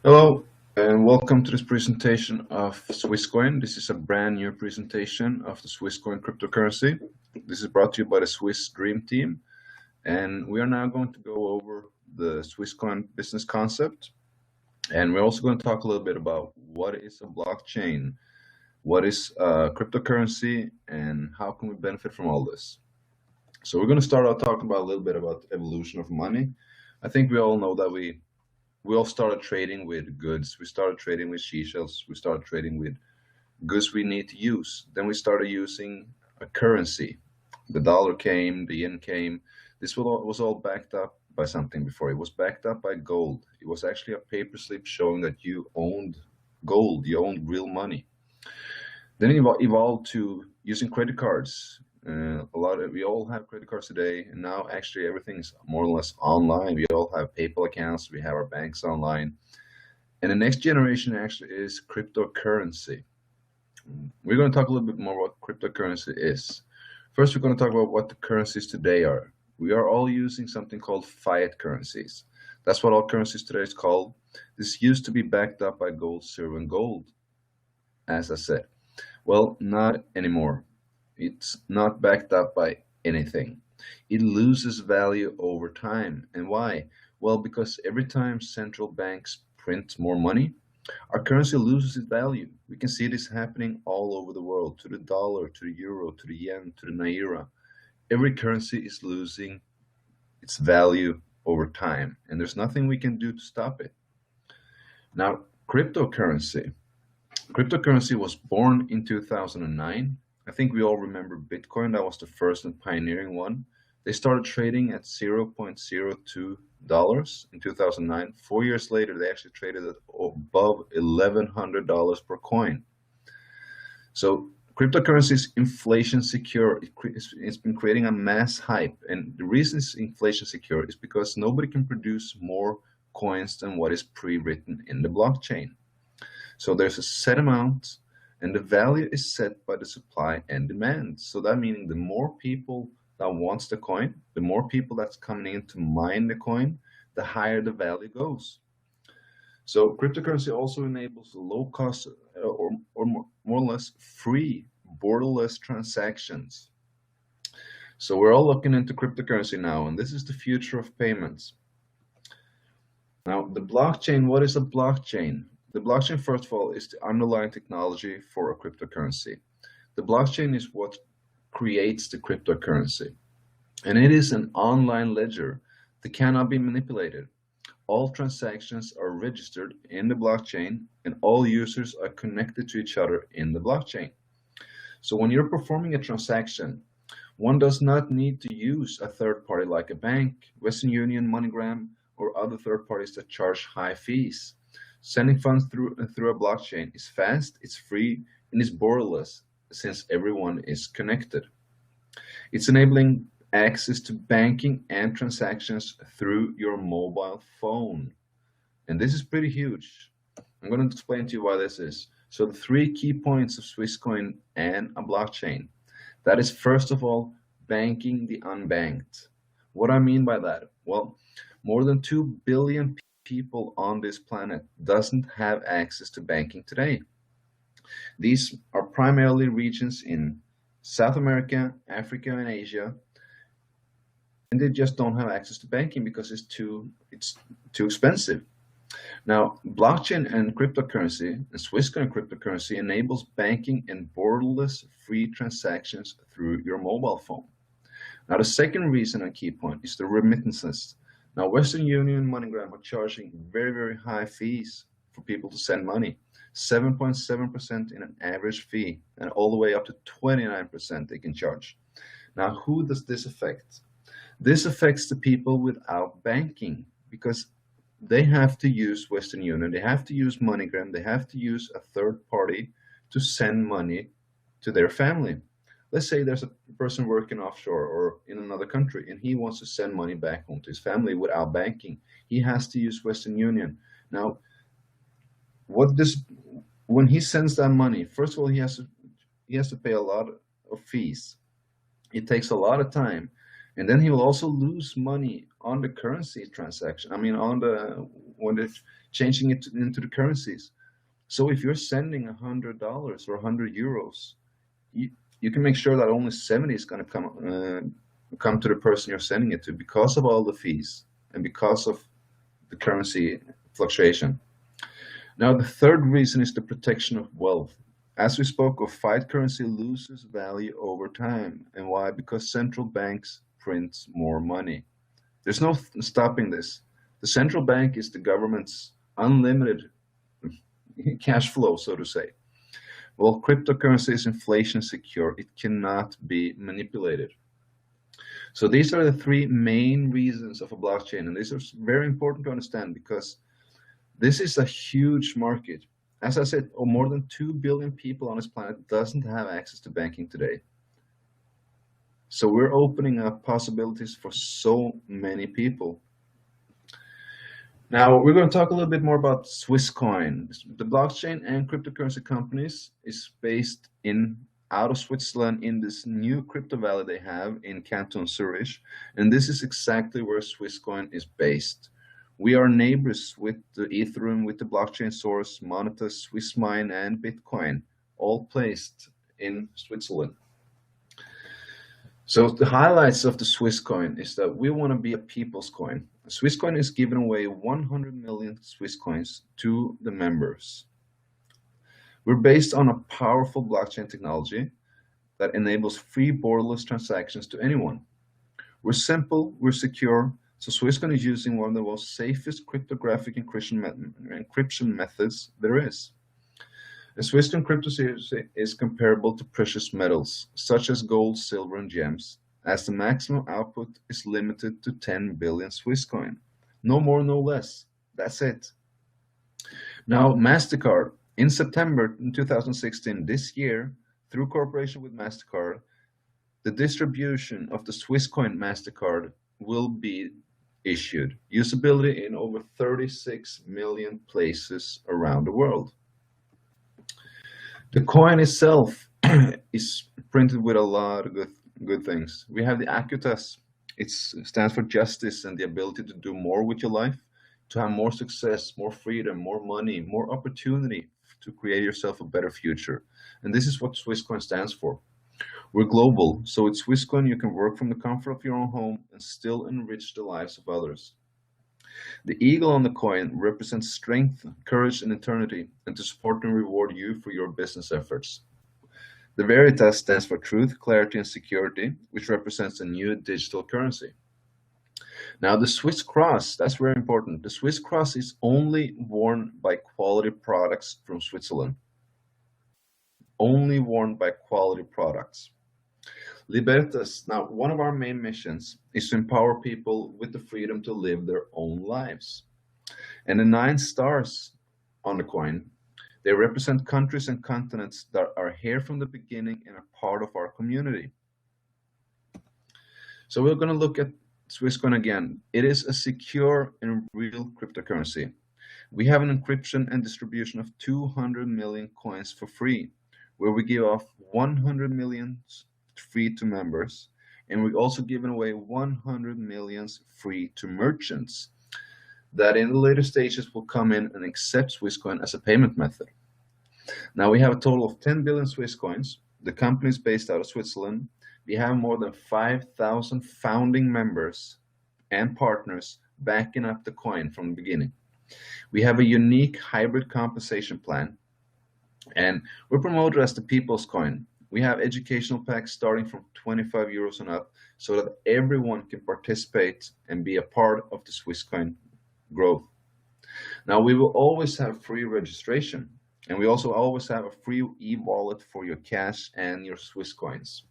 Hello and welcome to this presentation of Swisscoin. This is a brand new presentation of the Swisscoin cryptocurrency. This is brought to you by the Swiss Dream Team, and we are now going to go over the Swisscoin business concept, and we're also going to talk a little bit about what is a blockchain, what is cryptocurrency, and how can we benefit from all this. So we're going to start out talking about a little bit about the evolution of money. I think we all know that we all started trading with goods. We started trading with seashells. We started trading with goods we need to use. Then we started using a currency. The dollar came, the yen came. This was all backed up by something before. It was backed up by gold. It was actually a paper slip showing that you owned gold, you owned real money. Then it evolved to using credit cards. We all have credit cards today, and now actually everything is more or less online. We all have PayPal accounts, we have our banks online, and the next generation actually is cryptocurrency. We're going to talk a little bit more what cryptocurrency is. First, we're going to talk about what the currencies today are. We are all using something called fiat currencies. That's what all currencies today is called. This used to be backed up by gold, silver, and gold, as I said. Well, not anymore. It's not backed up by anything. It loses value over time. And why? Well, because every time central banks print more money, our currency loses its value. We can see this happening all over the world, to the dollar, to the euro, to the yen, to the naira. Every currency is losing its value over time, and there's nothing we can do to stop it. Now, cryptocurrency. Cryptocurrency was born in 2009. I think we all remember Bitcoin. That was the first and pioneering one. They started trading at $0.02 in 2009. 4 years later, they actually traded at above $1,100 per coin. So cryptocurrency is inflation secure. It's been creating a mass hype. And the reason it's inflation secure is because nobody can produce more coins than what is pre-written in the blockchain. So there's a set amount, and the value is set by the supply and demand. So that meaning the more people that wants the coin, the more people that's coming in to mine the coin, the higher the value goes. So cryptocurrency also enables low cost or more or less free borderless transactions. So we're all looking into cryptocurrency now, and this is the future of payments. Now, the blockchain, what is a blockchain? The blockchain, first of all, is the underlying technology for a cryptocurrency. The blockchain is what creates the cryptocurrency, and it is an online ledger that cannot be manipulated. All transactions are registered in the blockchain, and all users are connected to each other in the blockchain. So when you're performing a transaction, one does not need to use a third party like a bank, Western Union, MoneyGram, or other third parties that charge high fees. Sending funds through a blockchain is fast, it's free, and it's borderless since everyone is connected. It's enabling access to banking and transactions through your mobile phone. And this is pretty huge. I'm going to explain to you why this is. So the three key points of Swisscoin and a blockchain. That is, first of all, banking the unbanked. What I mean by that? Well, more than 2 billion people on this planet doesn't have access to banking today. These are primarily regions in South America, Africa, and Asia, and they just don't have access to banking because it's too expensive. Now, blockchain and cryptocurrency, and Swisscoin cryptocurrency, enables banking and borderless free transactions through your mobile phone. Now, the second reason and key point is the remittances. Now, Western Union and MoneyGram are charging very, very high fees for people to send money. 7.7% in an average fee, and all the way up to 29% they can charge. Now, who does this affect? This affects the people without banking, because they have to use Western Union, they have to use MoneyGram, they have to use a third party to send money to their family. Let's say there's a person working offshore or in another country, and he wants to send money back home to his family without banking. He has to use Western Union. Now, when he sends that money, first of all, he has to pay a lot of fees. It takes a lot of time, and then he will also lose money on the currency transaction. I mean, on when they're changing it into the currencies. So if you're sending $100 or €100, you can make sure that only 70 is going to come to the person you're sending it to because of all the fees and because of the currency fluctuation. Now, the third reason is the protection of wealth. As we spoke of, fiat currency loses value over time. And why? Because central banks print more money. There's no stopping this. The central bank is the government's unlimited cash flow, so to say. Well, cryptocurrency is inflation secure. It cannot be manipulated. So these are the three main reasons of a blockchain. And these are very important to understand because this is a huge market. As I said, more than 2 billion people on this planet doesn't have access to banking today. So we're opening up possibilities for so many people. Now we're going to talk a little bit more about Swisscoin. The blockchain and cryptocurrency companies is based out of Switzerland in this new crypto valley they have in Canton Zurich. And this is exactly where Swisscoin is based. We are neighbors with the Ethereum, with the blockchain source, Moneta, Swissmine, and Bitcoin, all placed in Switzerland. So the highlights of the Swisscoin is that we want to be a people's coin. Swisscoin is giving away 100 million Swisscoins to the members. We're based on a powerful blockchain technology that enables free borderless transactions to anyone. We're simple, we're secure, so Swisscoin is using one of the most safest cryptographic encryption methods there is. The Swisscoin cryptocurrency is comparable to precious metals, such as gold, silver, and gems, as the maximum output is limited to 10 billion Swisscoin. No more, no less. That's it. Now, MasterCard, in September 2016, this year, through cooperation with MasterCard, the distribution of the Swisscoin MasterCard will be issued. Usability in over 36 million places around the world. The coin itself is printed with a lot of good things. We have the Acutas. It stands for justice and the ability to do more with your life, to have more success, more freedom, more money, more opportunity to create yourself a better future. And this is what Swisscoin stands for. We're global, so with Swisscoin you can work from the comfort of your own home and still enrich the lives of others. The eagle on the coin represents strength, courage, and eternity, and to support and reward you for your business efforts. The Veritas stands for truth, clarity, and security, which represents a new digital currency. Now, the Swiss cross, that's very important. The Swiss cross is only worn by quality products from Switzerland. Only worn by quality products. Libertas, now one of our main missions is to empower people with the freedom to live their own lives. And the 9 stars on the coin, they represent countries and continents that are here from the beginning and are part of our community. So we're going to look at Swisscoin again. It is a secure and real cryptocurrency. We have an encryption and distribution of 200 million coins for free, where we give off 100 million free to members, and we're also giving away 100 millions free to merchants that in the later stages will come in and accept Swisscoin as a payment method. Now we have a total of 10 billion Swisscoins. The company is based out of Switzerland. We have more than 5,000 founding members and partners backing up the coin from the beginning. We have a unique hybrid compensation plan, and we're promoted as the people's coin. We have educational packs starting from 25 euros and up so that everyone can participate and be a part of the Swisscoin growth. Now, we will always have free registration, and we also always have a free e-wallet for your cash and your Swisscoins.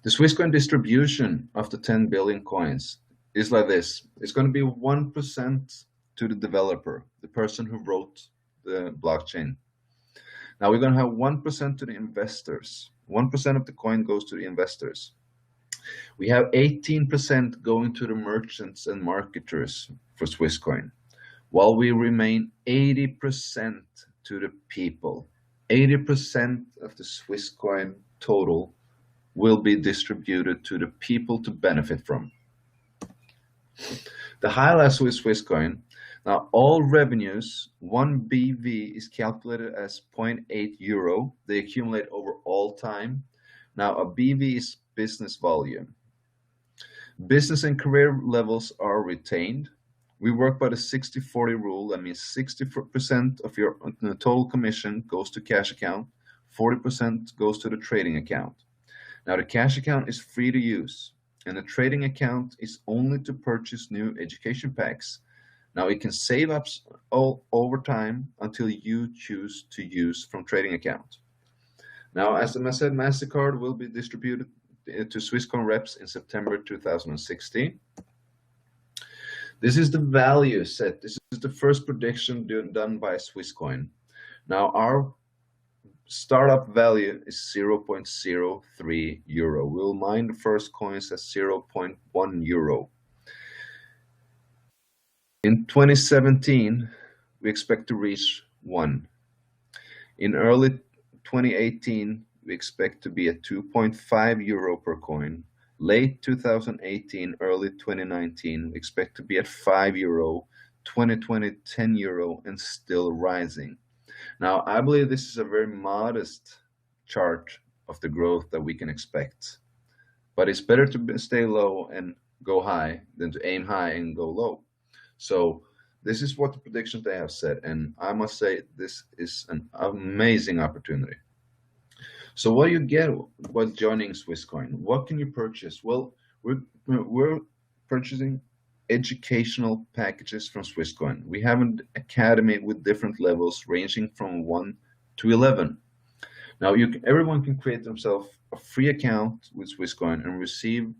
The Swisscoin distribution of the 10 billion coins is like this. It's going to be 1% to the developer, the person who wrote the blockchain. Now we're going to have 1% to the investors. 1% of the coin goes to the investors. We have 18% going to the merchants and marketers for Swisscoin, while we remain 80% to the people. 80% of the Swisscoin total will be distributed to the people to benefit from. The highlights with Swisscoin. Now, all revenues, 1 BV is calculated as zero point 0.8 euro. They accumulate over all time. Now, a BV is business volume. Business and career levels are retained. We work by the 60-40 rule. That means 60% of your total commission goes to cash account, 40% goes to the trading account. Now, the cash account is free to use, and the trading account is only to purchase new education packs. Now, it can save up all over time until you choose to use from trading account. Now, as I said, MasterCard will be distributed to Swisscom reps in September 2016. This is the value set. This is the first prediction done by Swisscoin. Now, our startup value is 0.03 euro. We'll mine the first coins at 0.1 euro. In 2017, we expect to reach 1. In early 2018, we expect to be at 2.5 euro per coin. Late 2018, early 2019, we expect to be at 5 euro, 2020, 10 euro, and still rising. Now, I believe this is a very modest chart of the growth that we can expect, but it's better to stay low and go high than to aim high and go low. So this is what the predictions they have said, and I must say this is an amazing opportunity. So what do you get while joining Swisscoin? What can you purchase? Well, we're purchasing educational packages from Swisscoin. We have an academy with different levels ranging from 1 to 11. Now, everyone can create themselves a free account with Swisscoin and receive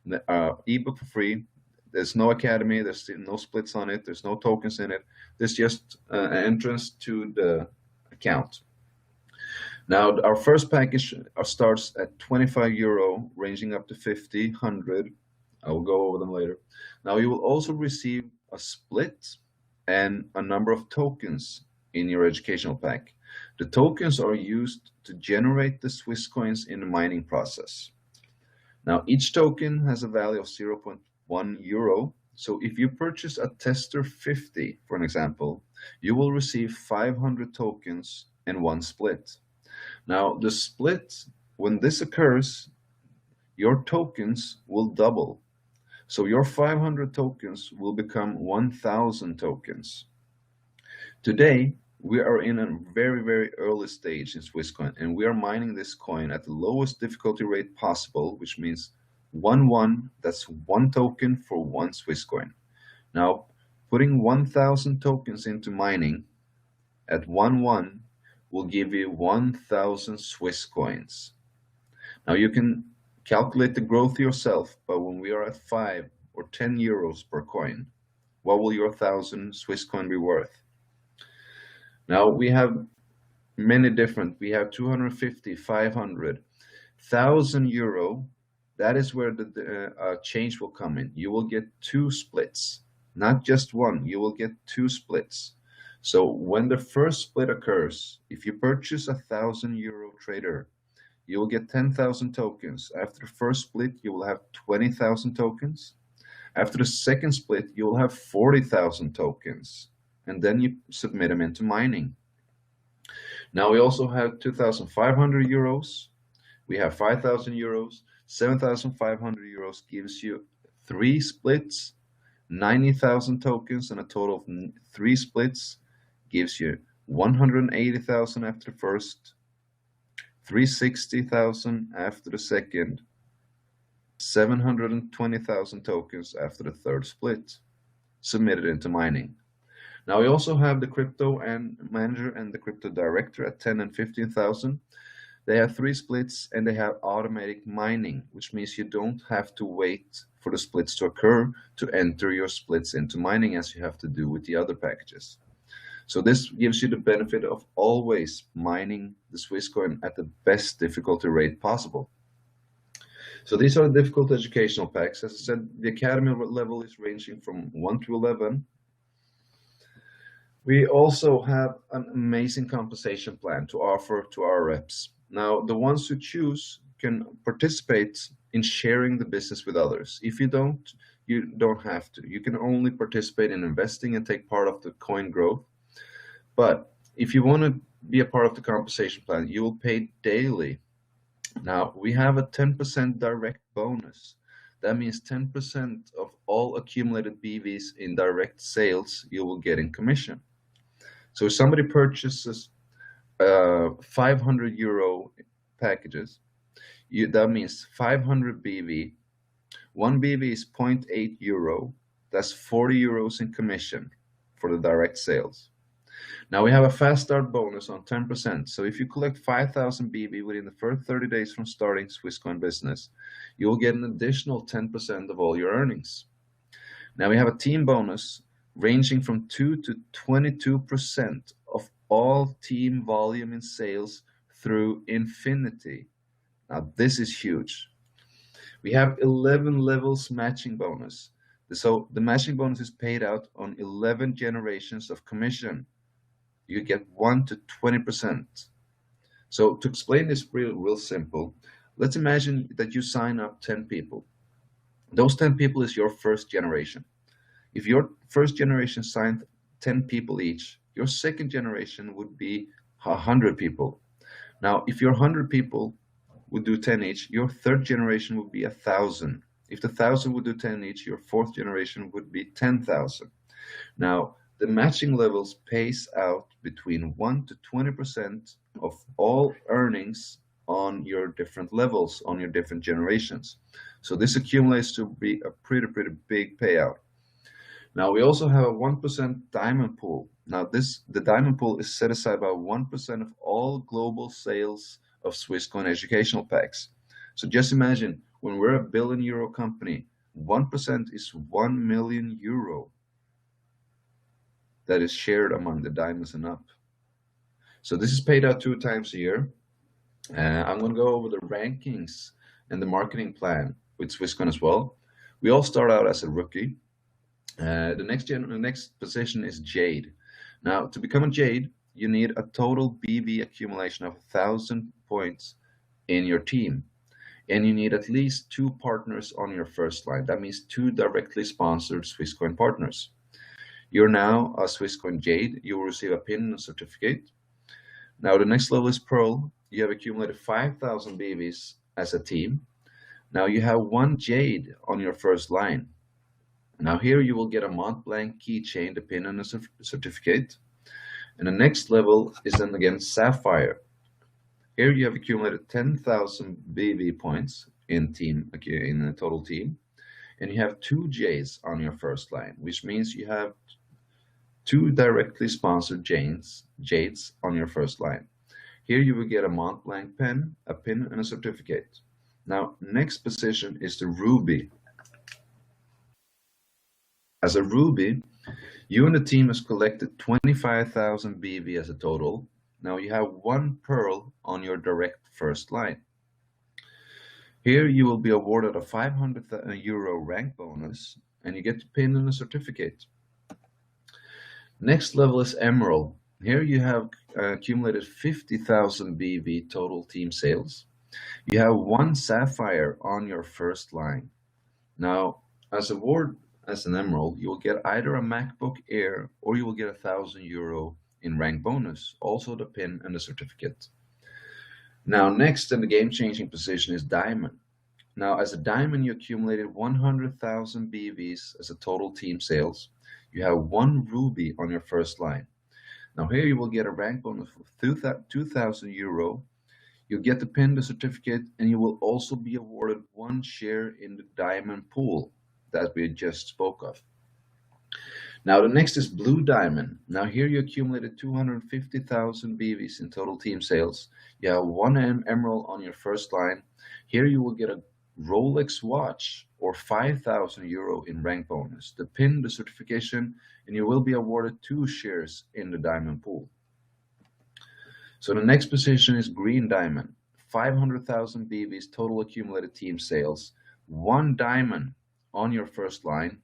the ebook for free. There's no academy, there's no splits on it, there's no tokens in it. There's just an entrance to the account. Now, our first package starts at 25 euro, ranging up to 50, 100. I will go over them later. Now, you will also receive a split and a number of tokens in your educational pack. The tokens are used to generate the Swiss coins in the mining process. Now, each token has a value of 0.1 euro. So if you purchase a tester 50, for an example, you will receive 500 tokens and 1 split. Now, the split, when this occurs, your tokens will double. So your 500 tokens will become 1,000 tokens. Today, we are in a very, very early stage in Swisscoin, and we are mining this coin at the lowest difficulty rate possible, which means 1-1, that's 1 token for 1 Swisscoin. Now, putting 1,000 tokens into mining at 1-1 will give you 1,000 Swiss coins. Now, you can calculate the growth yourself, but when we are at 5 or 10 euros per coin, what will your 1,000 Swiss coin be worth? Now, we have many different, we have 250, 500, 1,000 euro. That is where the change will come in. You will get 2 splits, not just 1, you will get 2 splits. So when the first split occurs, if you purchase a 1,000 euro trader, you will get 10,000 tokens. After the first split, you will have 20,000 tokens. After the second split, you will have 40,000 tokens. And then you submit them into mining. Now we also have 2,500 euros. We have 5,000 euros. 7,500 euros gives you 3 splits, 90,000 tokens, and a total of 3 splits gives you 180,000 after the first, 360,000 after the second, 720,000 tokens after the third split, submitted into mining. Now we also have the crypto and manager and the crypto director at 10 and 15,000. They have 3 splits and they have automatic mining, which means you don't have to wait for the splits to occur to enter your splits into mining as you have to do with the other packages. So this gives you the benefit of always mining the Swisscoin at the best difficulty rate possible. So these are the difficult educational packs. As I said, the academy level is ranging from 1 to 11. We also have an amazing compensation plan to offer to our reps. Now, the ones who choose can participate in sharing the business with others. If you don't, you don't have to. You can only participate in investing and take part of the coin growth. But if you want to be a part of the compensation plan, you will pay daily. Now, we have a 10% direct bonus. That means 10% of all accumulated BVs in direct sales you will get in commission. So if somebody purchases 500 euro packages, that means 500 BV. One BV is 0.8 euro. That's 40 euros in commission for the direct sales. Now we have a fast start bonus on 10%. So if you collect 5,000 BV within the first 30 days from starting Swisscoin business, you will get an additional 10% of all your earnings. Now we have a team bonus ranging from 2 to 22% of all team volume in sales through infinity. Now this is huge. We have 11 levels matching bonus. So the matching bonus is paid out on 11 generations of commission. You get 1 to 20%. So to explain this real simple, let's imagine that you sign up 10 people. Those 10 people is your first generation. If your first generation signed 10 people each, your second generation would be 100 people. Now, if your 100 people would do 10 each, your third generation would be 1,000. If the 1,000 would do 10 each, your fourth generation would be 10,000. Now, the matching levels pays out between 1 to 20% of all earnings on your different levels, on your different generations. So this accumulates to be a pretty big payout. Now we also have a 1% diamond pool. Now the diamond pool is set aside by 1% of all global sales of Swisscoin educational packs. So just imagine when we're a €1 billion company, 1% is 1 million euro that is shared among the diamonds and up. So this is paid out 2 times a year. I'm going to go over the rankings and the marketing plan with Swisscoin as well. We all start out as a rookie. The next position is Jade. Now, to become a Jade, you need a total BV accumulation of 1,000 points in your team. And you need at least 2 partners on your first line. That means 2 directly sponsored Swisscoin partners. You're now a Swisscoin Jade. You will receive a pin and a certificate. Now, the next level is Pearl. You have accumulated 5,000 BVs as a team. Now, you have 1 Jade on your first line. Now, here you will get a Mont Blanc keychain, the pin and a certificate. And the next level is then again Sapphire. Here you have accumulated 10,000 BV points in a total team. And you have 2 J's on your first line, which means you have 2 directly sponsored Jades on your first line. Here you will get a Mont Blanc pen, a pin, and a certificate. Now, next position is the Ruby. As a Ruby, you and the team has collected 25,000 BV as a total. Now you have 1 Pearl on your direct first line. Here you will be awarded a 500 euro rank bonus, and you get the pin and a certificate. Next level is Emerald. Here you have accumulated 50,000 BV total team sales. You have 1 Sapphire on your first line. Now, as an Emerald, you will get either a MacBook Air or you will get 1,000 euro in rank bonus, also the pin and the certificate. Now, next in the game-changing position is Diamond. Now, as a Diamond, you accumulated 100,000 BVs as a total team sales. You have 1 Ruby on your first line. Now, here you will get a rank bonus of 2,000 euro. You'll get the pin, the certificate, and you will also be awarded 1 share in the Diamond pool that we just spoke of. Now, the next is Blue Diamond. Now, here you accumulated 250,000 BVs in total team sales. You have 1 Emerald on your first line. Here you will get a Rolex watch or 5,000 euro in rank bonus, the pin, the certification, and you will be awarded 2 shares in the Diamond pool. So the next position is Green Diamond. 500,000 BVs total accumulated team sales, 1 Diamond on your first line.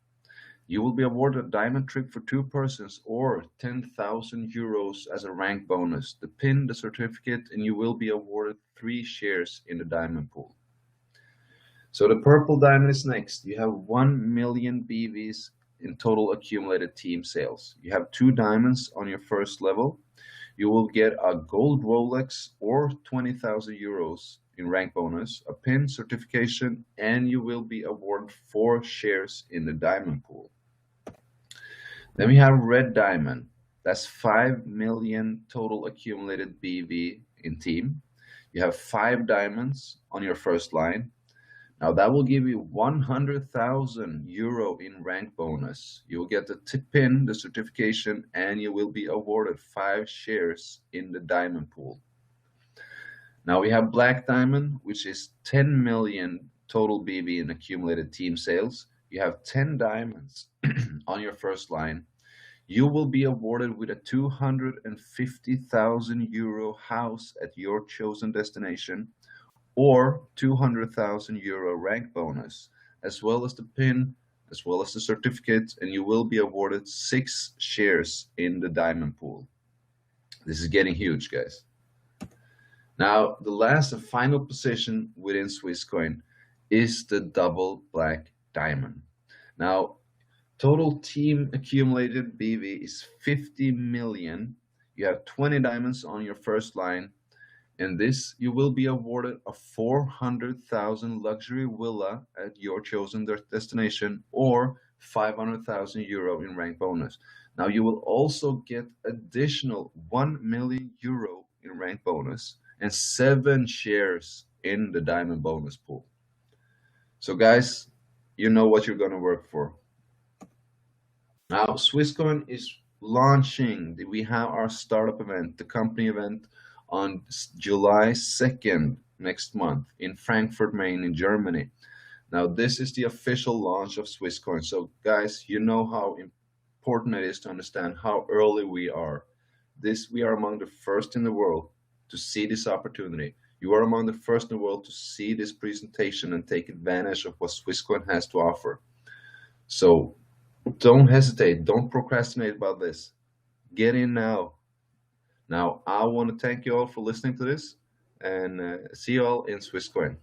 You will be awarded a diamond trip for 2 persons or 10,000 euros as a rank bonus, the pin, the certificate, and you will be awarded 3 shares in the Diamond pool. So the purple diamond is next. You have 1 million BVs in total accumulated team sales. You have 2 diamonds on your first level. You will get a gold Rolex or 20,000 euros in rank bonus, a pin certification, and you will be awarded 4 shares in the diamond pool. Then we have red diamond. That's 5 million total accumulated BV in team. You have 5 diamonds on your first line. Now that will give you 100,000 euro in rank bonus. You will get the pin, the certification, and you will be awarded 5 shares in the diamond pool. Now we have black diamond, which is 10 million total BV in accumulated team sales. You have 10 diamonds on your first line. You will be awarded with a 250,000 euro house at your chosen destination, or 200,000 euro rank bonus, as well as the pin, as well as the certificate, and you will be awarded 6 shares in the diamond pool. This is getting huge, guys. Now, the last and final position within Swisscoin is the double black diamond. Now, total team accumulated BV is 50 million. You have 20 diamonds on your first line. In this, you will be awarded a 400,000 luxury villa at your chosen destination, or 500,000 euro in rank bonus. Now, you will also get additional 1 million euro in rank bonus and 7 shares in the diamond bonus pool. So guys, you know what you're going to work for. Now, Swisscoin is launching. We have our startup event, the company event, on July 2nd next month in Frankfurt, Main, in Germany. Now, this is the official launch of Swisscoin. So, guys, you know how important it is to understand how early we are. We are among the first in the world to see this opportunity. You are among the first in the world to see this presentation and take advantage of what Swisscoin has to offer. So, don't hesitate. Don't procrastinate about this. Get in now. Now, I want to thank you all for listening to this, and see you all in Swisscoin.